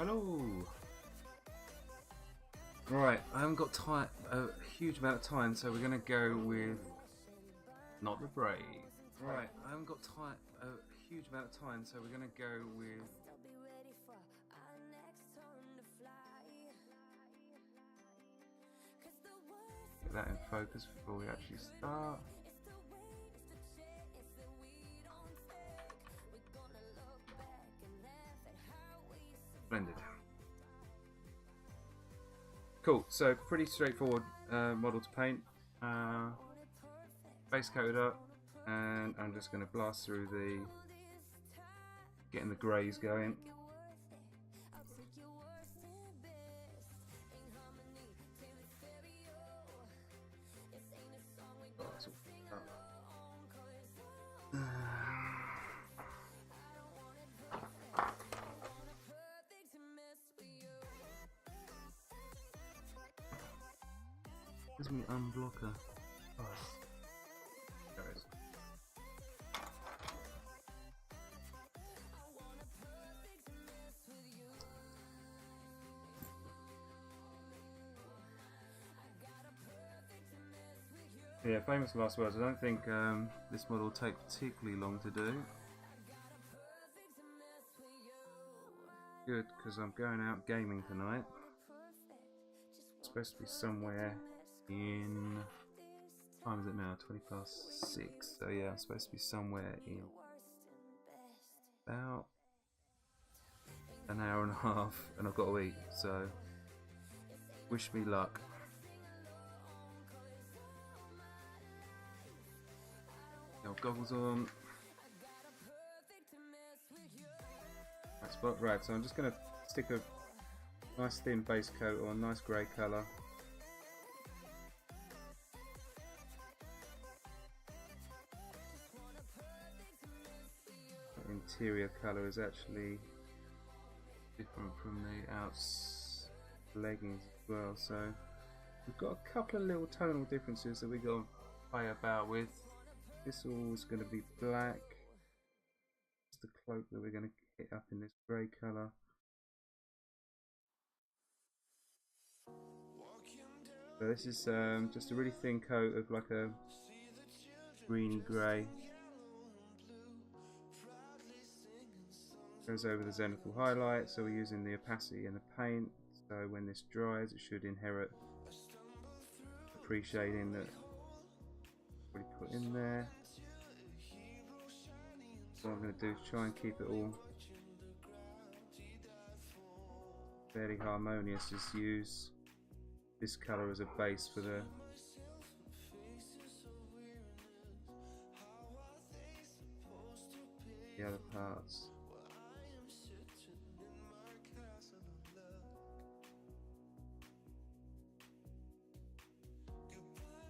Hello! Right, I haven't got a huge amount of time, so we're going to go with Not the Brave. Right, I haven't got a huge amount of time, so we're going to go with get that in focus before we actually start. Splendid. Cool, so pretty straightforward model to paint. Base coated up, and I'm just going to blast through getting the greys going. Oh, that's all up. Where's my unblocker? Oh, there it is. Yeah, famous last words. I don't think this model will take particularly long to do. Good, because I'm going out gaming tonight. It's supposed to be somewhere in... What time is it now? 6:20. So yeah, I'm supposed to be somewhere in about an hour and a half, and I've got to eat. So wish me luck. Got goggles on. That's spot right. So I'm just going to stick a nice thin base coat on, nice grey colour. The interior colour is actually different from the outs leggings as well. So we've got a couple of little tonal differences that we've got to play about with. This all is going to be black. It's the cloak that we're going to hit up in this grey colour. So this is just a really thin coat of like a greeny grey. Goes over the zenithal highlight, so we're using the opacity and the paint. So when this dries, it should inherit the pre-shading that we put in there. So what I'm going to do is try and keep it all fairly harmonious. Just use this colour as a base for the other parts.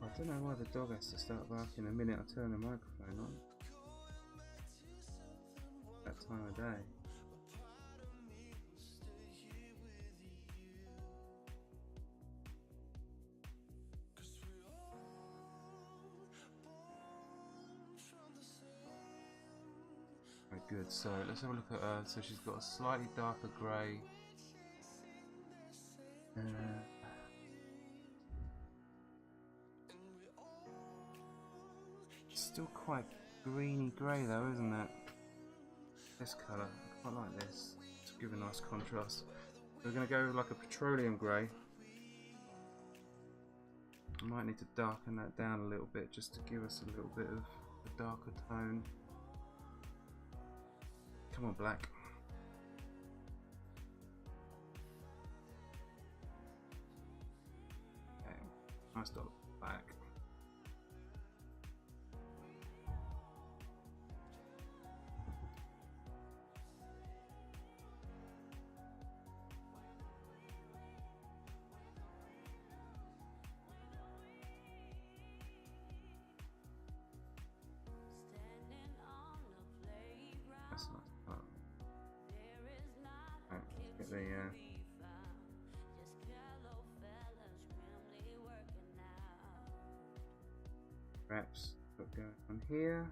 I don't know why the dog has to start barking the minute I turn the microphone on. That time of day. Very good, so let's have a look at her. So she's got a slightly darker grey. Still quite greeny grey though, isn't it? This colour, I quite like this. To give a nice contrast. We're going to go with like a petroleum grey. I might need to darken that down a little bit just to give us a little bit of a darker tone. Come on, black. Okay, nice dot of black. That's nice. Oh. Right, let's get the wraps got going on here.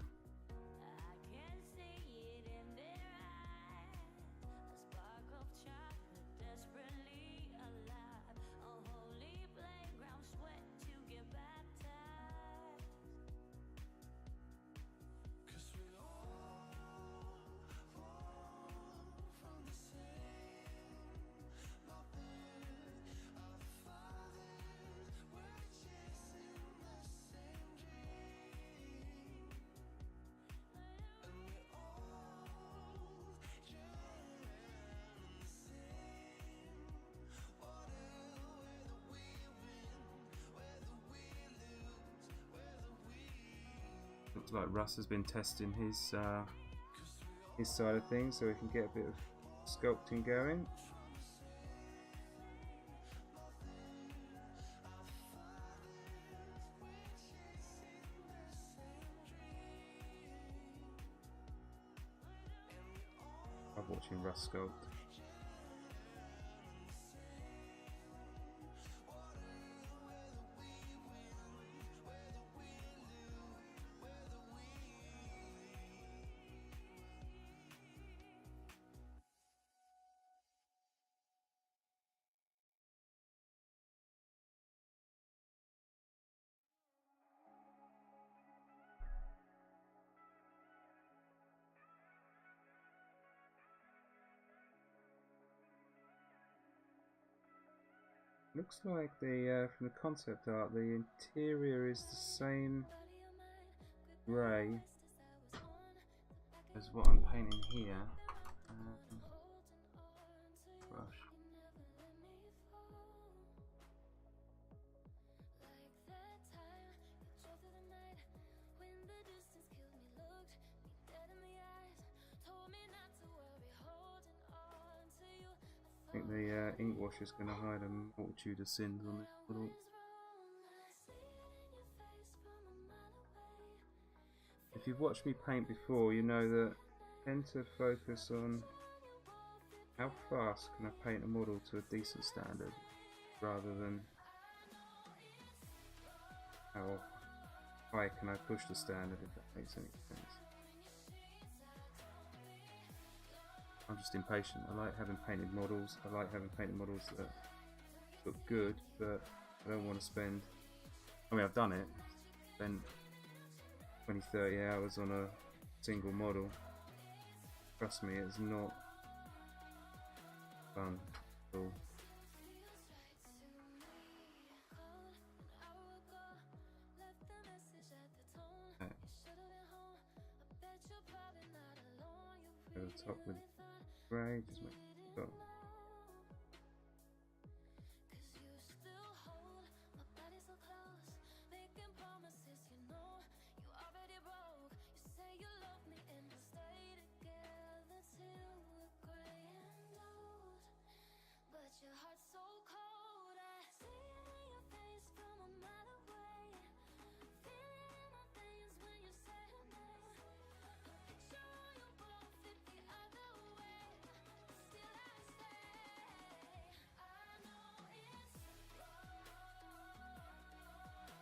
Looks like Russ has been testing his side of things, so we can get a bit of sculpting going. I'm watching Russ sculpt. Looks like the from the concept art, the interior is the same grey as what I'm painting here. Brush. I think the ink wash is going to hide a multitude of sins on this model. If you've watched me paint before, you know that I tend to focus on how fast can I paint a model to a decent standard, rather than how high can I push the standard, if that makes any sense. I'm just impatient. I like having painted models. I like having painted models that look good, but I don't want to spend. I mean, I've done it. Spent 20-30 hours on a single model. Trust me, it's not fun at all. Okay. Go to the top with grey, just make it go.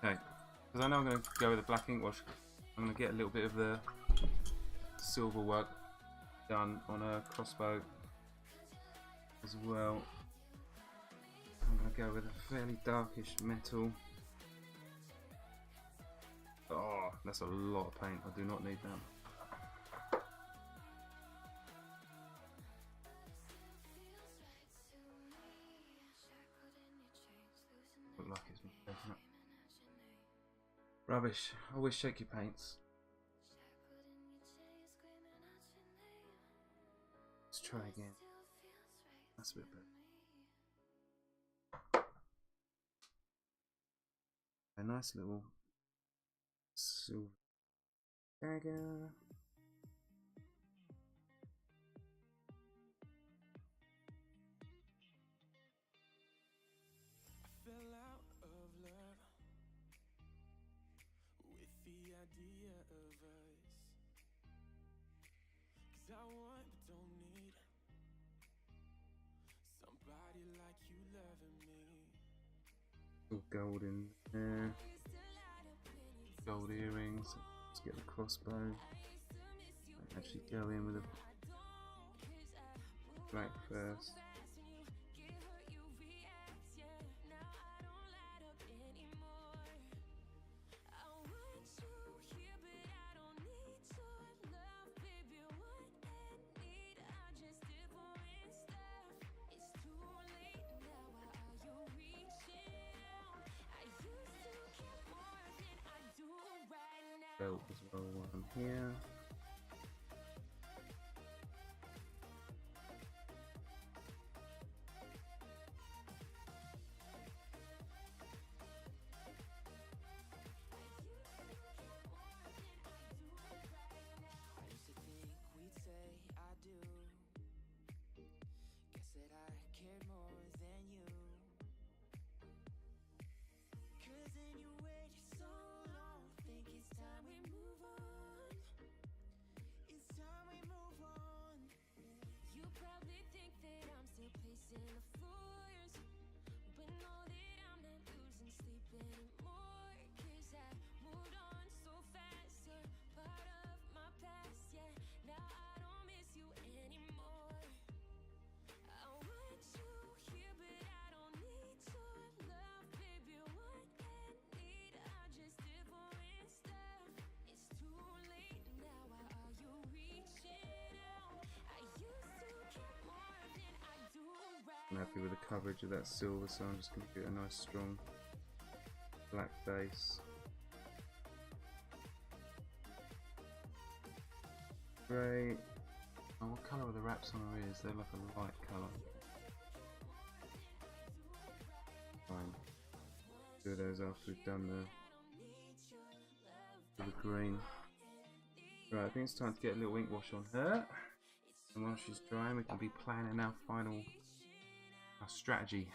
Okay, because I know I'm going to go with a black ink wash, I'm going to get a little bit of the silver work done on a crossbow as well. I'm going to go with a fairly darkish metal. Oh, that's a lot of paint, I do not need that. Look like it's been taken up. Rubbish. Always shake your paints. Let's try again. That's a bit better. A nice little silver dagger. Gold in there, gold earrings. Let's get the crossbow. Actually go in with a black first. Belt as well while I'm here. I'm happy with the coverage of that silver, so I'm just going to get a nice strong black base. Great. Oh, what colour are the wraps on her ears? They're like a light colour. Fine. Do those after we've done the green. Right, I think it's time to get a little ink wash on her. And while she's drying, we can be planning our final strategy.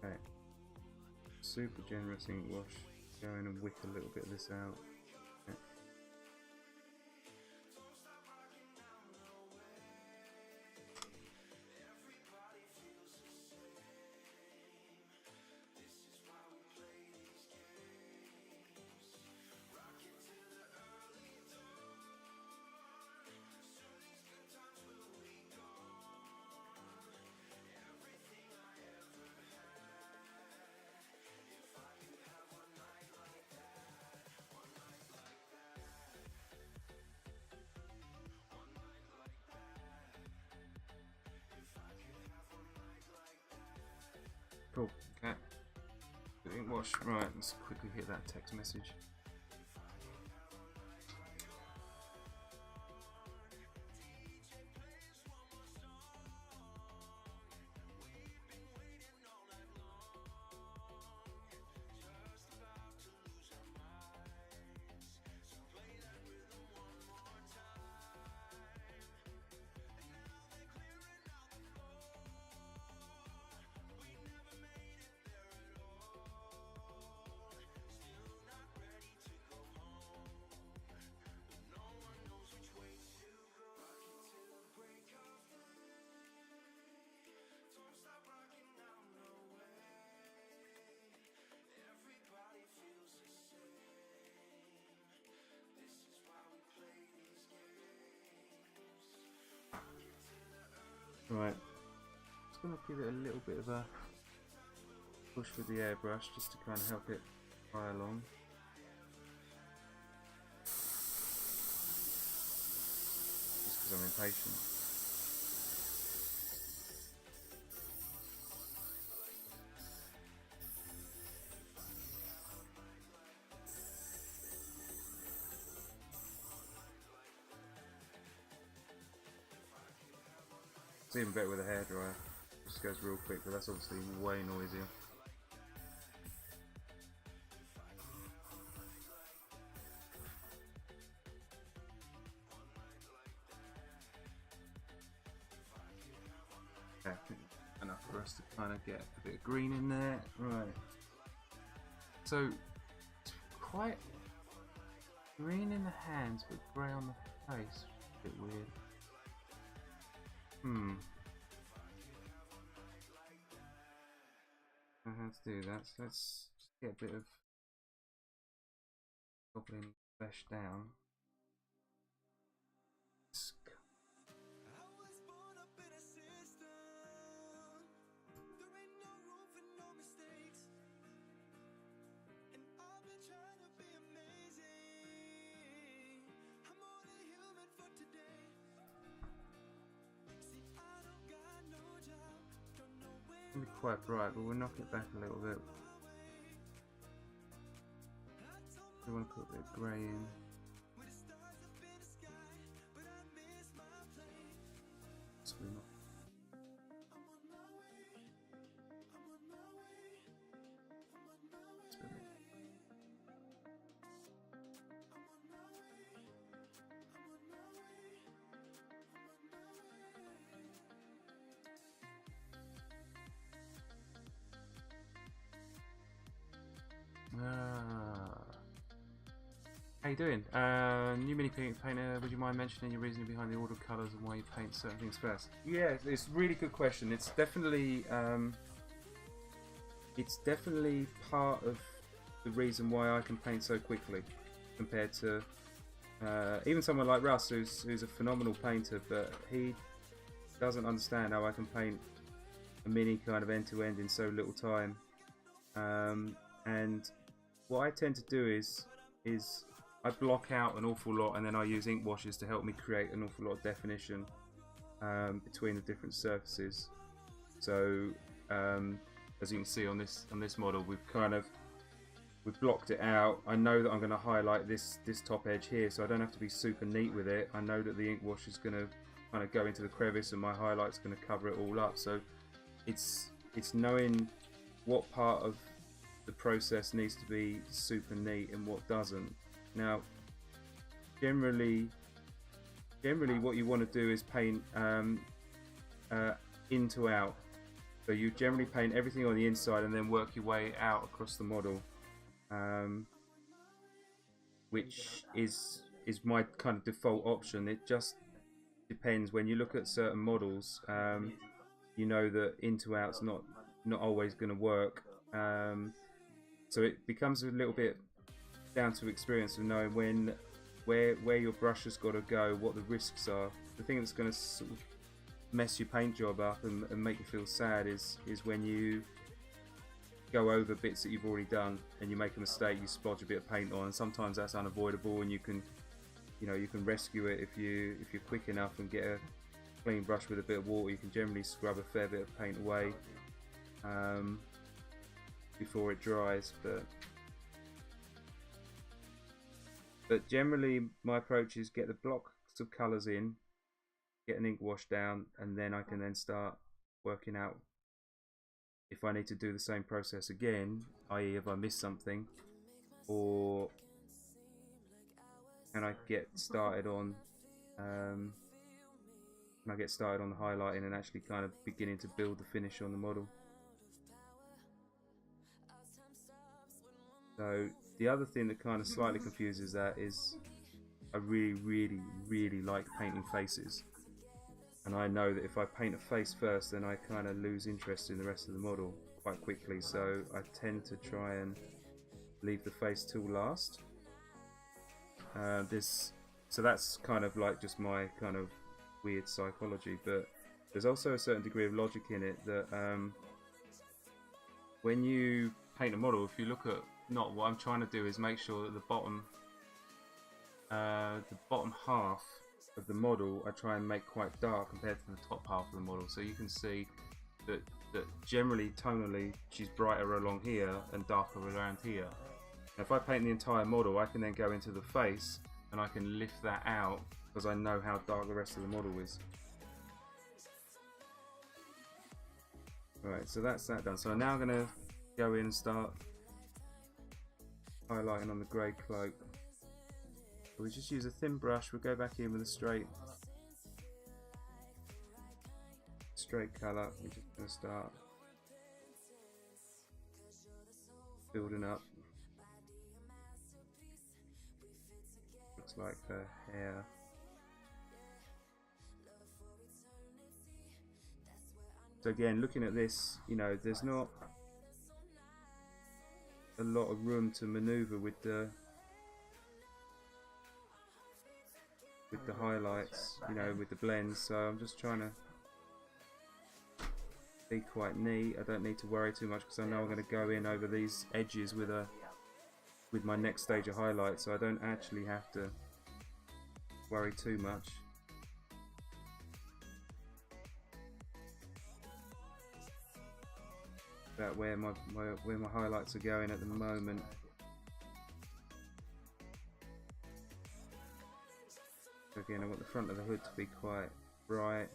Okay. Super generous ink wash. Go in and wick a little bit of this out. Okay. Cool. Okay. Good ink wash. Right, let's quickly hit that text message. Right, just going to give it a little bit of a push with the airbrush just to kind of help it fly along. Just because I'm impatient. It's even better with a hairdryer. It just goes real quick, but that's obviously way noisier. Yeah, I think enough for us to kind of get a bit of green in there. Right. So it's quite green in the hands, but grey on the face. A bit weird. I have to do that. So let's just get a bit of goblin flesh down. It's gonna be quite bright, but we'll knock it back a little bit. We want to put a bit of grey in. Possibly not. How you doing? New mini painter, would you mind mentioning your reasoning behind the order of colours and why you paint certain things first? Yeah, it's a really good question. It's definitely part of the reason why I can paint so quickly compared to even someone like Russ, who's a phenomenal painter, but he doesn't understand how I can paint a mini kind of end to end in so little time. And what I tend to do is I block out an awful lot, and then I use ink washes to help me create an awful lot of definition between the different surfaces. So as you can see on this model, we've blocked it out. I know that I'm going to highlight this top edge here, so I don't have to be super neat with it. I know that the ink wash is going to kind of go into the crevice, and my highlight's going to cover it all up. So it's knowing what part of the process needs to be super neat and what doesn't. Now, generally what you want to do is paint in to out. So you generally paint everything on the inside and then work your way out across the model, which is my kind of default option. It just depends. When you look at certain models, you know that in to out's not always going to work. So it becomes a little bit down to experience of knowing where your brush has got to go, what the risks are. The thing that's going to sort of mess your paint job up and make you feel sad is when you go over bits that you've already done and you make a mistake, you splodge a bit of paint on, and sometimes that's unavoidable, and you can rescue it if you're quick enough and get a clean brush with a bit of water. You can generally scrub a fair bit of paint away before it dries, but generally my approach is get the blocks of colours in, get an ink wash down, and then I can then start working out if I need to do the same process again, i.e. if I miss something, or can I get started on the highlighting and actually kind of beginning to build the finish on the model. So the other thing that kind of slightly confuses that is I really like painting faces, and I know that if I paint a face first, then I kind of lose interest in the rest of the model quite quickly, so I tend to try and leave the face till last. So that's kind of like just my kind of weird psychology, but there's also a certain degree of logic in it that when you paint a model, if you look at Nott, what I'm trying to do is make sure that the bottom half of the model I try and make quite dark compared to the top half of the model. So you can see that generally tonally she's brighter along here and darker around here. Now, if I paint the entire model, I can then go into the face and I can lift that out because I know how dark the rest of the model is. Right, so that's that done. So now I'm going to go in and start highlighting on the grey cloak. We just use a thin brush. We'll go back in with a straight straight colour. We're just going to start building up. Looks like her hair. So again, looking at this, you know, there's not a lot of room to maneuver with the highlights, you know, with the blends. So I'm just trying to be quite neat. I don't need to worry too much because I know I'm going to go in over these edges with my next stage of highlights, so I don't actually have to worry too much. About where my highlights are going at the moment. Again, I want the front of the hood to be quite bright.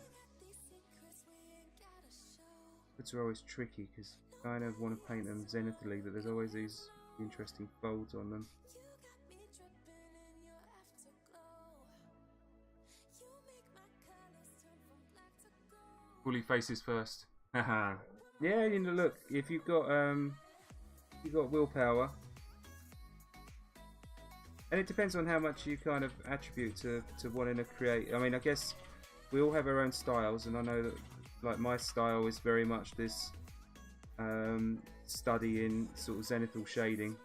Hoods are always tricky because you kind of want to paint them zenithally, but there's always these interesting folds on them. Woolly faces first. Haha. Yeah, you know, look, if you've got willpower, and it depends on how much you kind of attribute to wanting to create. I mean, I guess we all have our own styles, and I know that, like, my style is very much this study in sort of zenithal shading,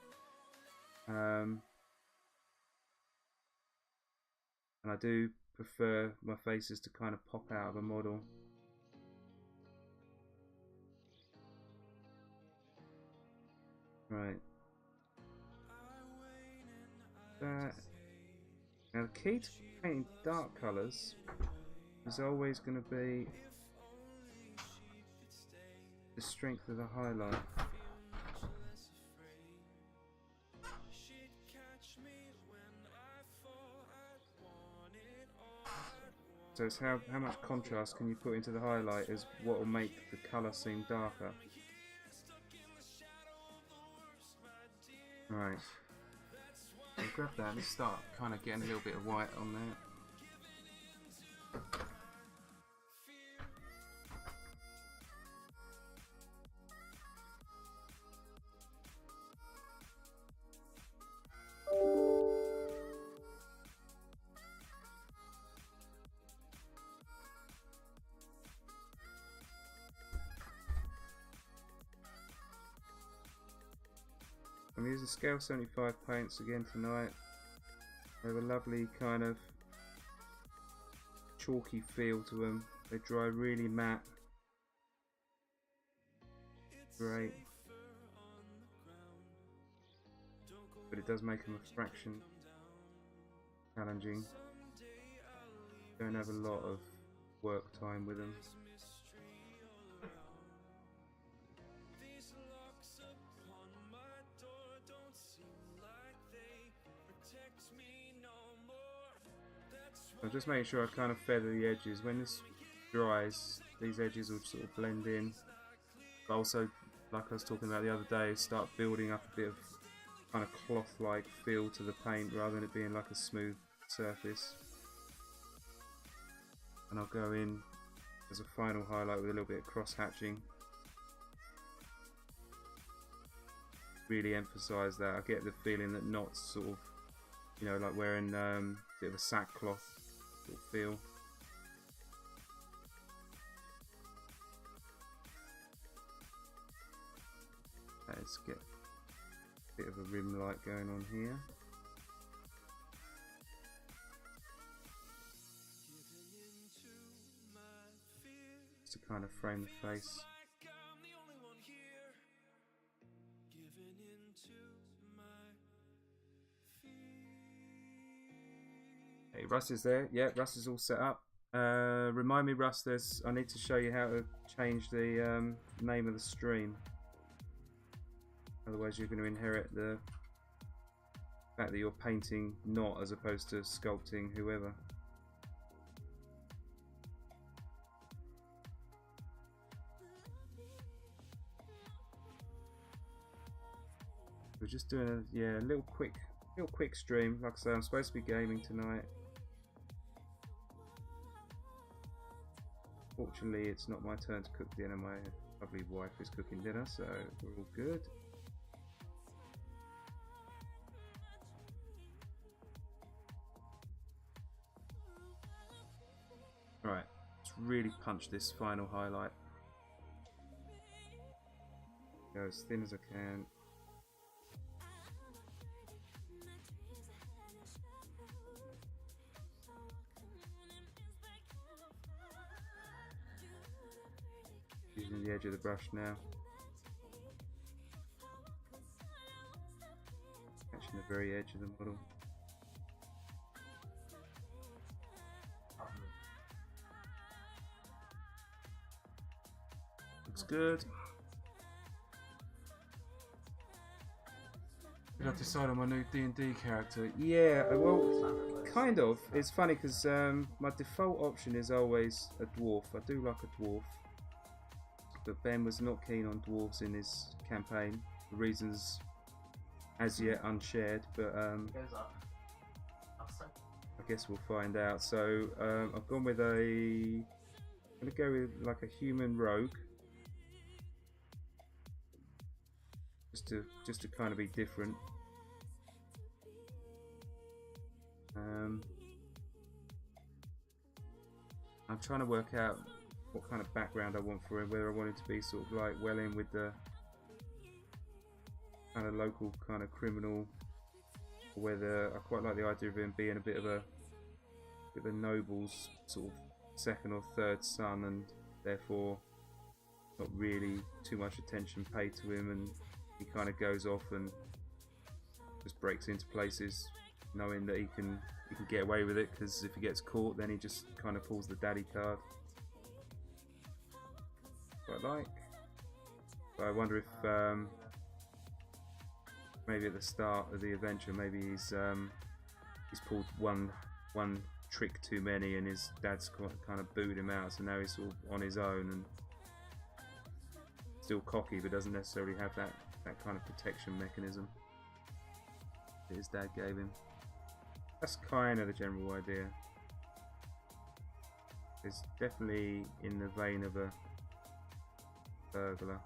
and I do prefer my faces to kind of pop out of a model. Right. Now the key to painting dark colours is always going to be the strength of the highlight. So it's how much contrast can you put into the highlight is what will make the colour seem darker. Right. So grab that, let's start kind of getting a little bit of white on there. I'm using scale 75 paints again tonight. They have a lovely kind of chalky feel to them. They dry really matte. Great. But it does make them a fraction challenging. Don't have a lot of work time with them. I'm just making sure I kind of feather the edges. When this dries, these edges will sort of blend in. But also, like I was talking about the other day, start building up a bit of kind of cloth-like feel to the paint rather than it being like a smooth surface. And I'll go in as a final highlight with a little bit of cross-hatching. Really emphasise that. I get the feeling that Nott's sort of, you know, like wearing a bit of a sackcloth sort of feel. Let's get a bit of a rim light going on here. Just to kind of frame the face. Hey, Russ is there. Yeah, Russ is all set up. Remind me, Russ, I need to show you how to change the name of the stream. Otherwise you're going to inherit the fact that you're painting Nott as opposed to sculpting whoever. We're just doing a little quick stream. Like I say, I'm supposed to be gaming tonight. Fortunately, it's not my turn to cook dinner. My lovely wife is cooking dinner, so we're all good. Right, let's really punch this final highlight. Go as thin as I can. Using the edge of the brush now. Catching the very edge of the model. Looks good. Did I decide on my new D&D character? Yeah, well, kind of. It's funny because my default option is always a dwarf. I do like a dwarf. But Ben was not keen on dwarves in his campaign for reasons as yet unshared, but I guess we'll find out. So I've gone with I'm going to go with like a human rogue, just to kind of be different. I'm trying to work out what kind of background I want for him, whether I want him to be sort of like well in with the kind of local kind of criminal, or whether I quite like the idea of him being a bit of a noble's sort of second or third son, and therefore not really too much attention paid to him, and he kind of goes off and just breaks into places knowing that he can get away with it, because if he gets caught then he just kind of pulls the daddy card. Quite like. But I wonder if maybe at the start of the adventure, maybe he's pulled one trick too many, and his dad's kind of booed him out, so now he's sort of on his own and still cocky, but doesn't necessarily have that kind of protection mechanism that his dad gave him. That's kind of the general idea. It's definitely in the vein of a burglar.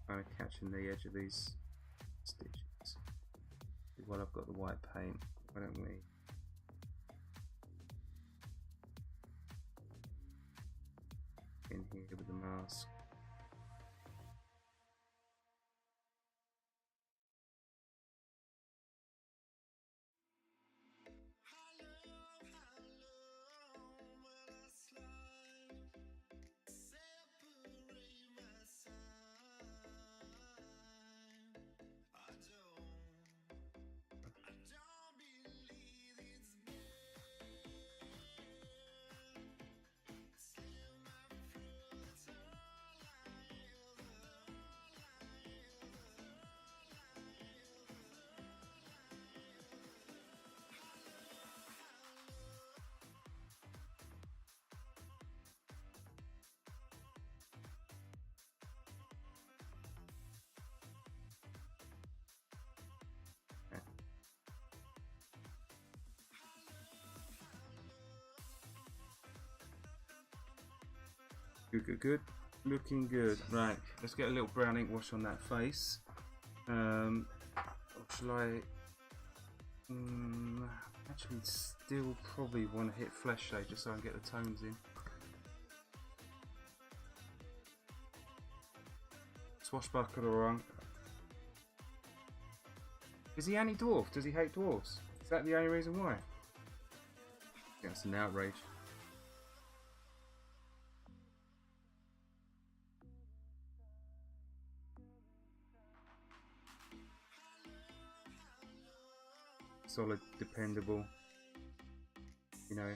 Kind of catching the edge of these stitches. While I've got the white paint, why don't we in here with the mask? Good. Looking good. Right, let's get a little brown ink wash on that face. Or shall I? Actually, still probably want to hit flesh shade just so I can get the tones in. Swashbuckler on. Is he anti-dwarf? Does he hate dwarfs? Is that the only reason why? Yeah, that's an outrage. Solid, dependable. You know,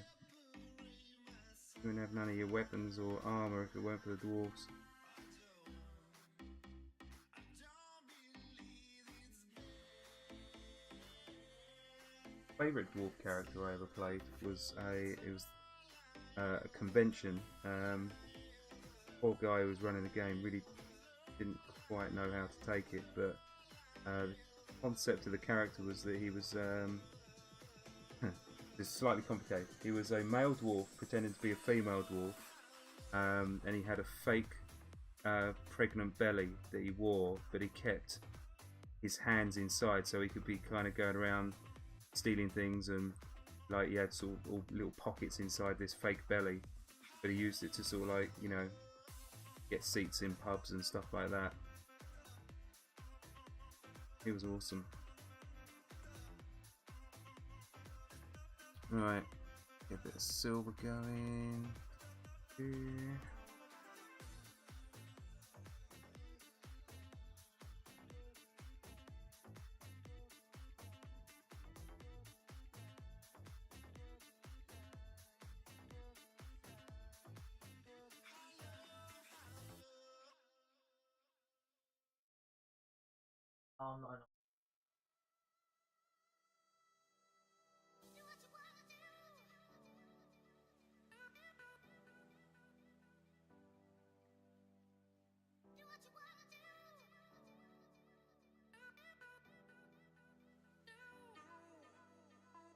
you wouldn't have none of your weapons or armor if it weren't for the dwarves. Favorite dwarf character I ever played was a convention. Poor guy who was running the game really didn't quite know how to take it, but concept of the character was that he was it's slightly complicated. He was a male dwarf pretending to be a female dwarf, and he had a fake pregnant belly that he wore, but he kept his hands inside, so he could be kind of going around stealing things, and like he had sort of all little pockets inside this fake belly, but he used it to sort of like, you know, get seats in pubs and stuff like that. It was awesome. Right, get a bit of silver going here. No.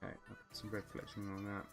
Okay, I'll put some red reflection on that.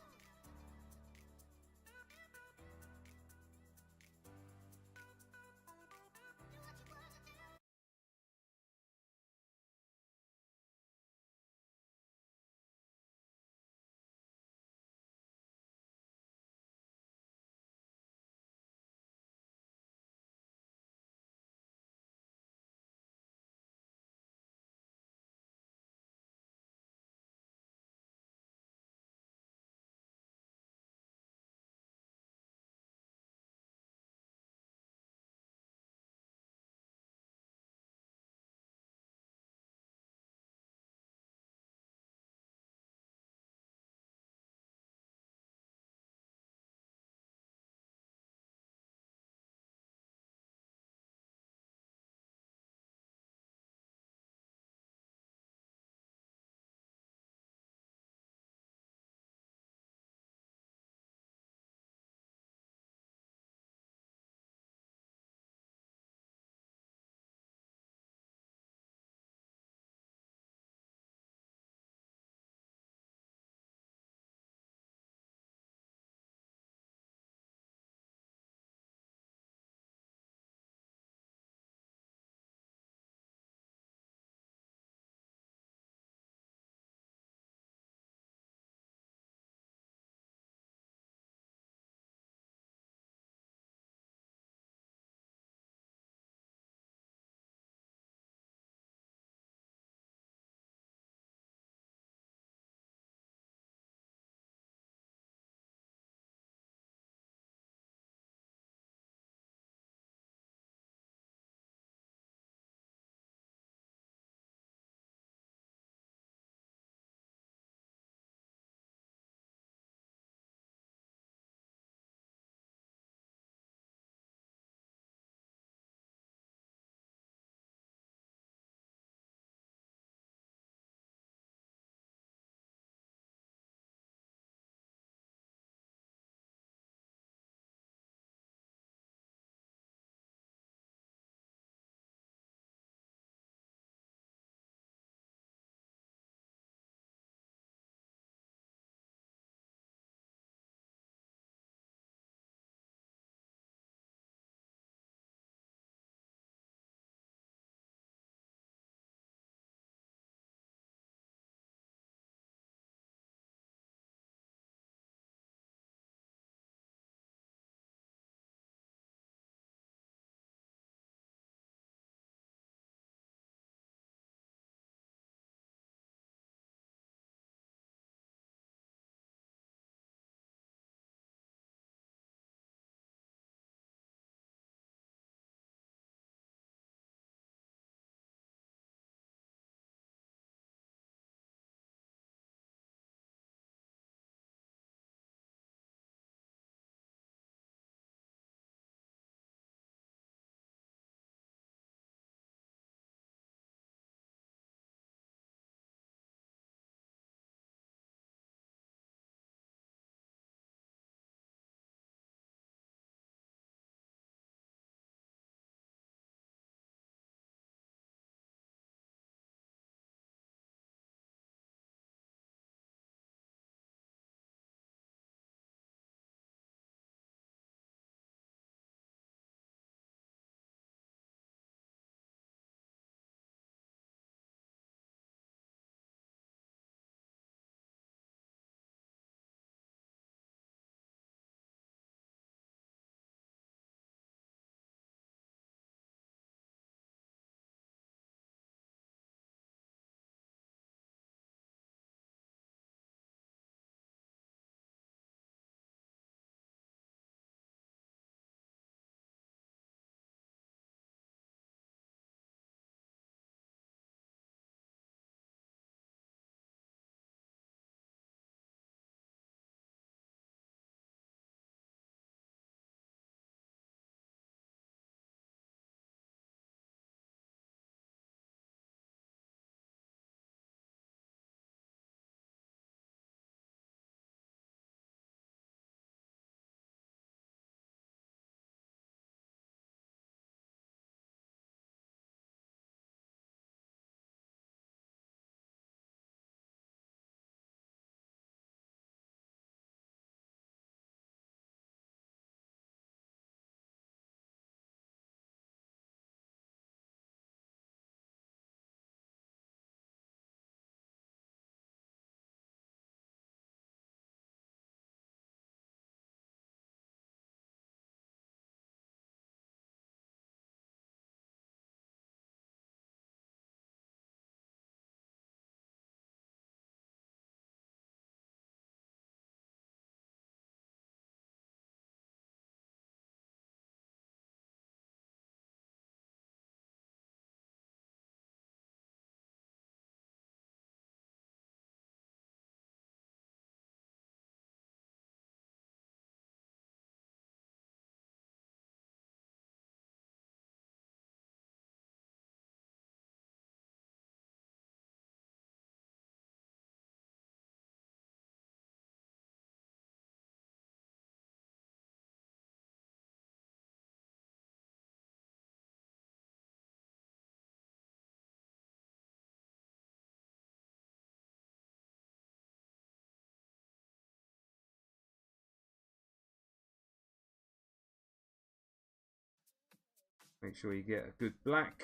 Make sure you get a good black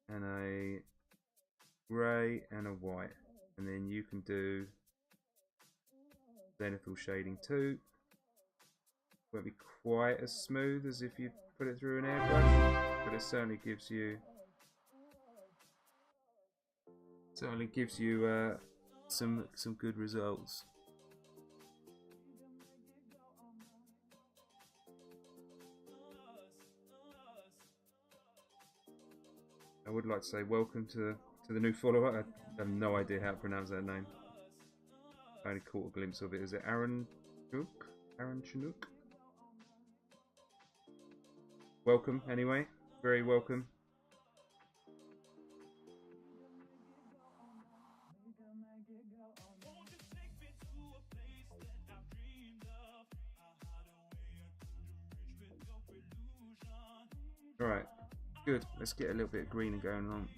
and a grey and a white, and then you can do zenithal shading too. Won't be quite as smooth as if you put it through an airbrush, but it certainly gives you some good results. I would like to say welcome to the new follower. I have no idea how to pronounce that name. I only caught a glimpse of it. Is it Aaron Chinook? Aaron Chinook? Welcome anyway. Very welcome. Alright, good. Let's get a little bit of greening going on.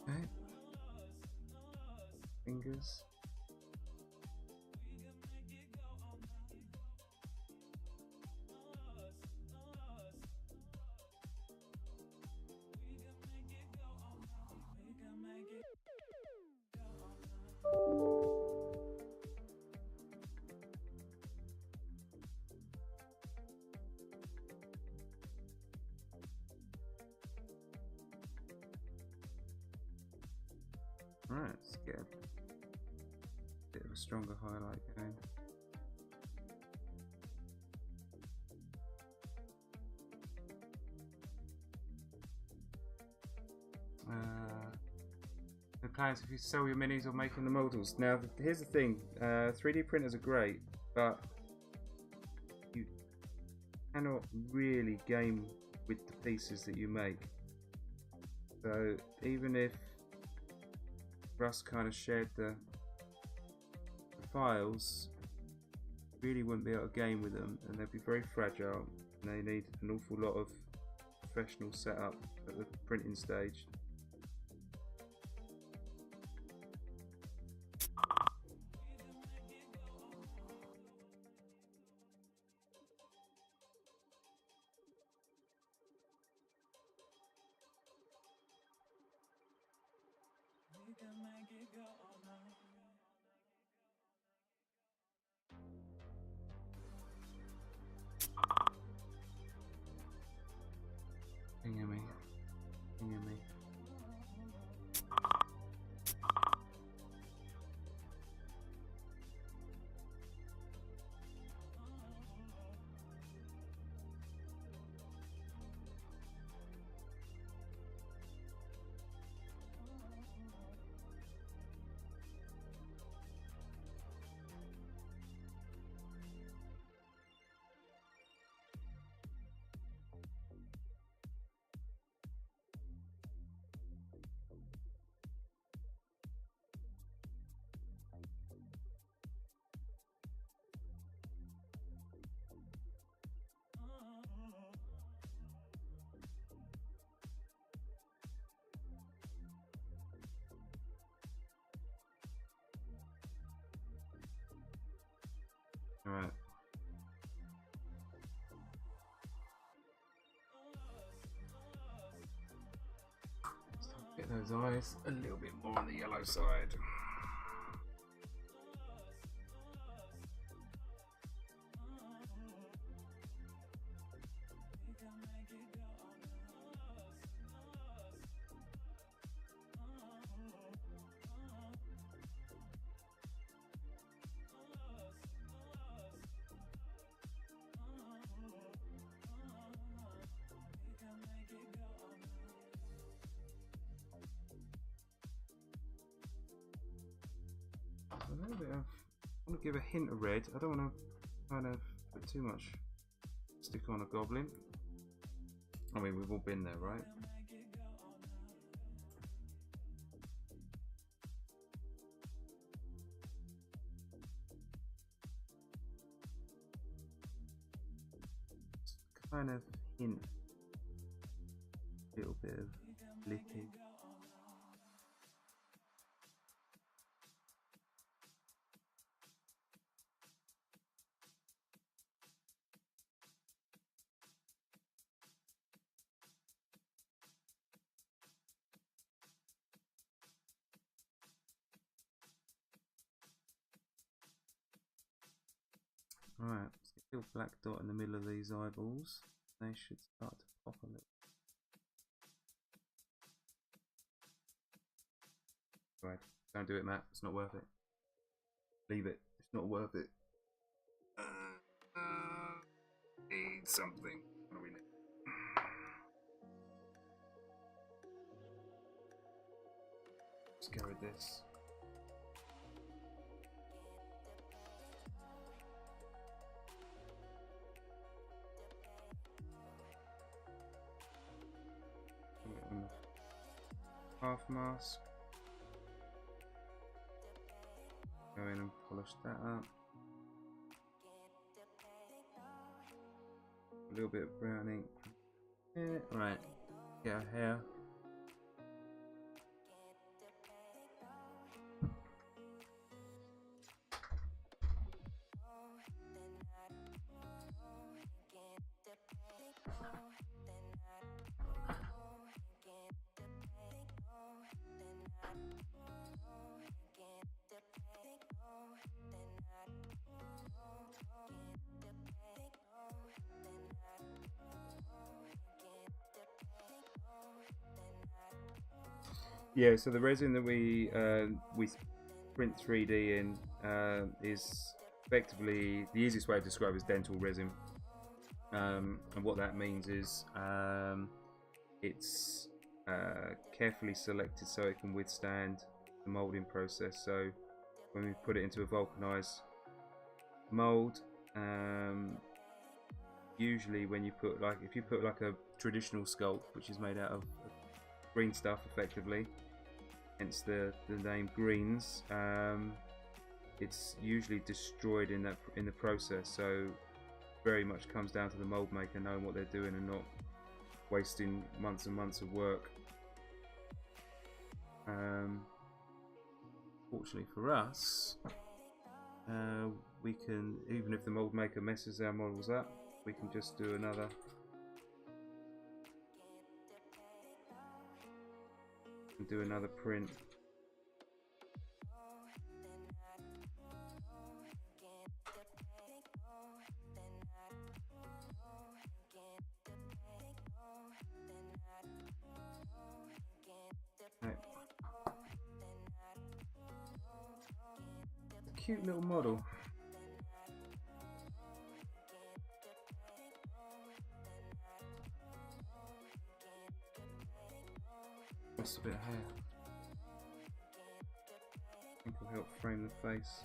Okay. Fingers. Right, let's get a bit of a stronger highlight going. The plans if you sell your minis or making the models. Now, here's the thing: 3D printers are great, but you cannot really game with the pieces that you make. So even if Russ kind of shared the files, really wouldn't be able to game with them, and they'd be very fragile, and they need an awful lot of professional setup at the printing stage. Pinging me. All right. Get those eyes a little bit more on the yellow side. give a hint of red. I don't want to kind of put too much stick on a goblin. I mean, we've all been there, right? Kind of hint, a little bit of lippy. Right, let's get a little black dot in the middle of these eyeballs. They should start to pop a little. Right, don't do it, Matt. It's not worth it. Leave it. It's not worth it. Need something. What do we need? Let's go with this. Half mask. Go in and polish that up. A little bit of brown ink. Yeah, right. Get our hair. Yeah, so the resin that we print 3D in is effectively the easiest way to describe it is dental resin, and what that means is it's carefully selected so it can withstand the molding process. So when we put it into a vulcanized mold, usually when you put if you put a traditional sculpt, which is made out of green stuff effectively, hence the name greens, it's usually destroyed in the process. So very much comes down to the mold maker knowing what they're doing and not wasting months and months of work. Fortunately for us, we can, even if the mold maker messes our models up, we can just do another print. Right. Cute little model. Just a bit of hair. I think will help frame the face.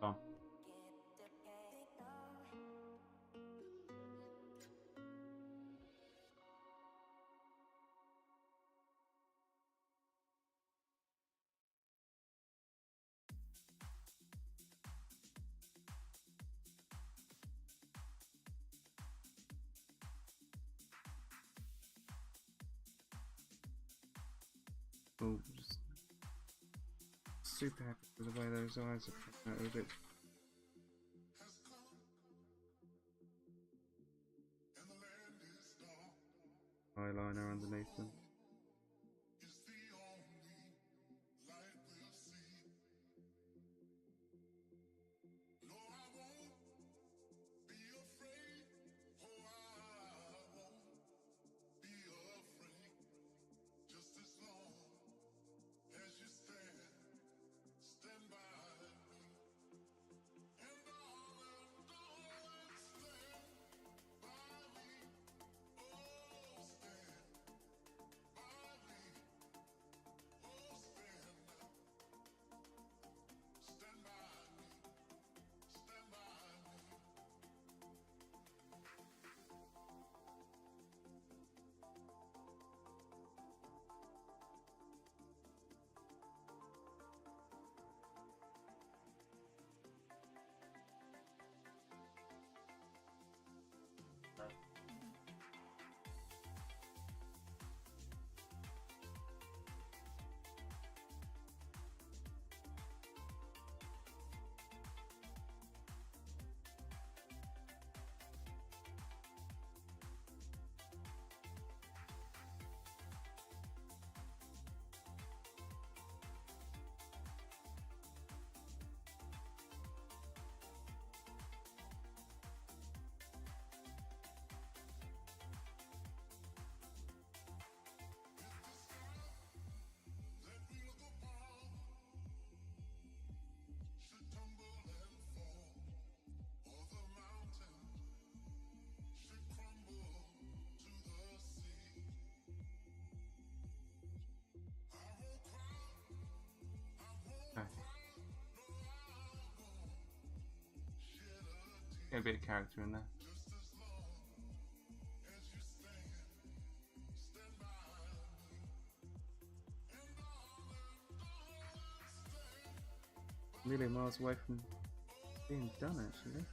Oh. Oh, just super happy with the way those eyes are coming out of it. Eyeliner underneath them. Get a bit of character in there. Really miles away from being done, actually.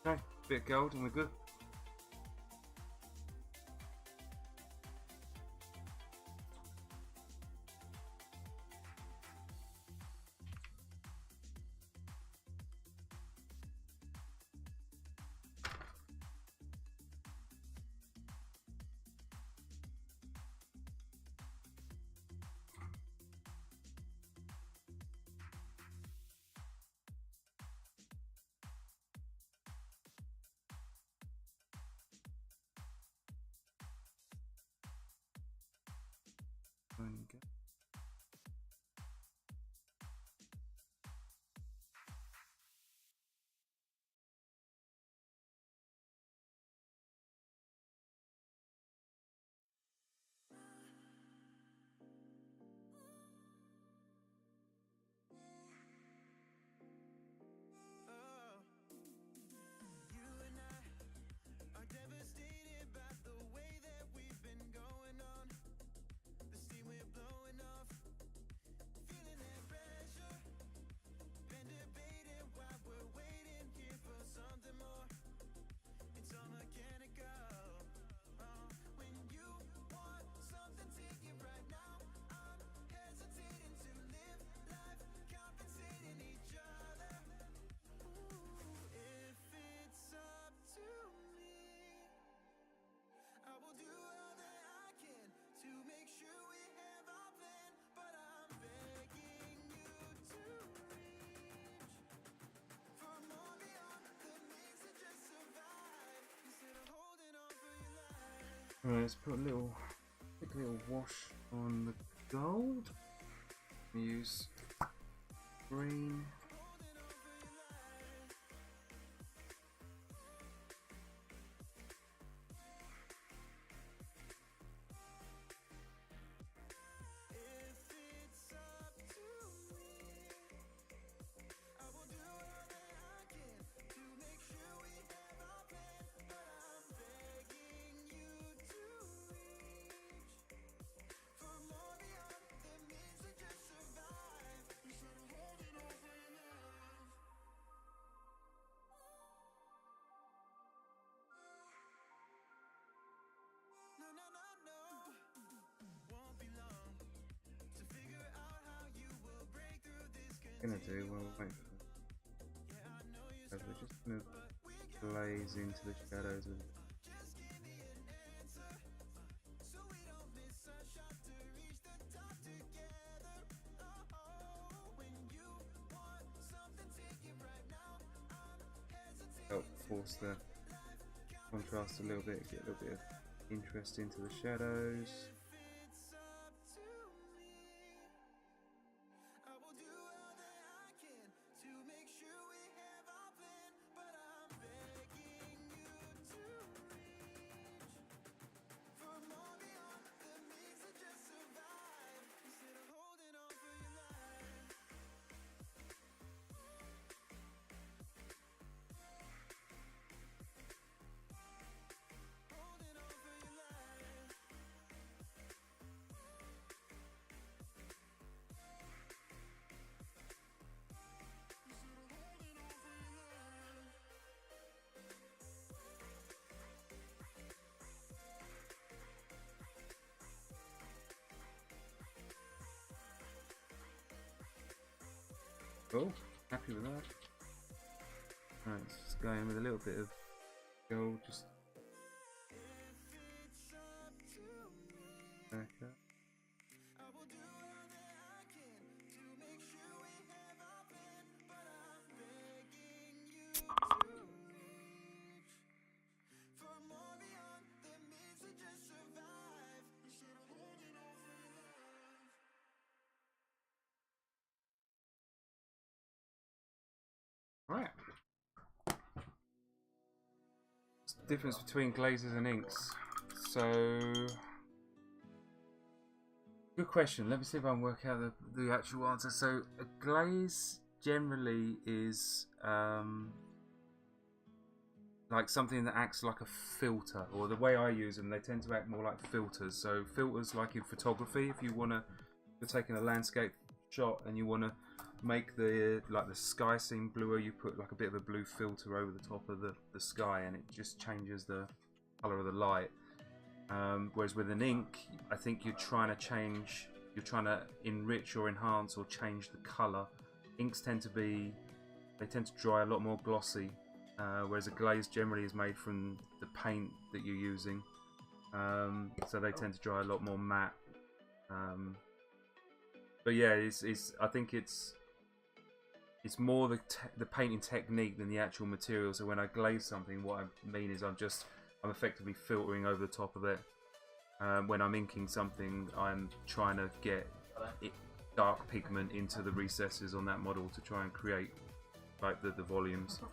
Okay, bit of gold and we're good. Go. Alright, let's put a quick little wash on the gold. Use green. gonna do while we're waiting for we're just gonna blaze into the shadows with help force the contrast a little bit, get a little bit of interest into the shadows. Cool, happy with that. Right, let's just go in with a little bit of gold, just back up. Right. What's the difference between glazes and inks? So, good question. Let me see if I can work out the actual answer. So, a glaze generally is like something that acts like a filter, or the way I use them, they tend to act more like filters. So, filters like in photography, if you want to, you're taking a landscape shot and you want to make the sky seem bluer, you put like a bit of a blue filter over the top of the sky, and it just changes the color of the light. Whereas with an ink, I think you're trying to enrich or enhance or change the color. Inks tend to dry a lot more glossy, whereas a glaze generally is made from the paint that you're using, so they tend to dry a lot more matte. But yeah, I think it's more the painting technique than the actual material. So when I glaze something, what I mean is I'm effectively filtering over the top of it. When I'm inking something, I'm trying to get dark pigment into the recesses on that model to try and create like the volumes. I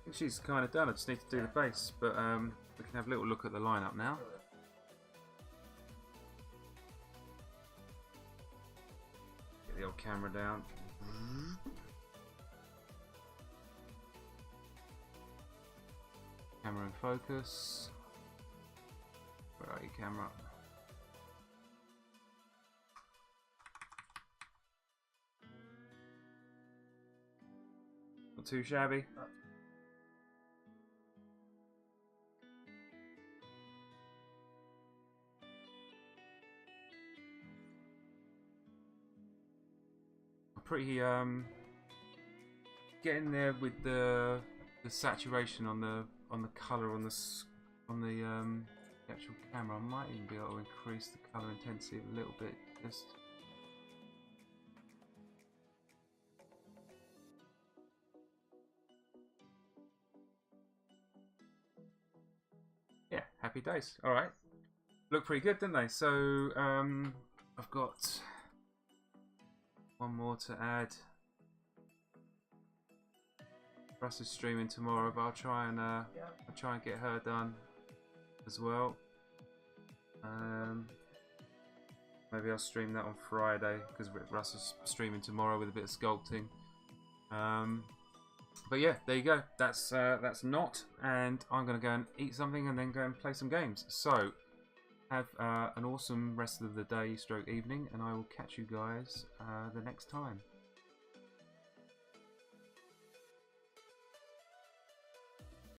think she's kind of done. I just need to do the base, but we can have a little look at the lineup now. The old camera down. Camera in focus. Where are you, camera? Not too shabby. Pretty getting there with the saturation on the color on the actual camera. I might even be able to increase the color intensity a little bit. Just yeah, happy days. All right, look pretty good, didn't they? So I've got one more to add. Russ is streaming tomorrow, but I'll try and get her done as well. Maybe I'll stream that on Friday because Russ is streaming tomorrow with a bit of sculpting. But yeah, there you go. That's Nott, and I'm gonna go and eat something and then go and play some games. So have an awesome rest of the day, stroke evening, and I will catch you guys the next time.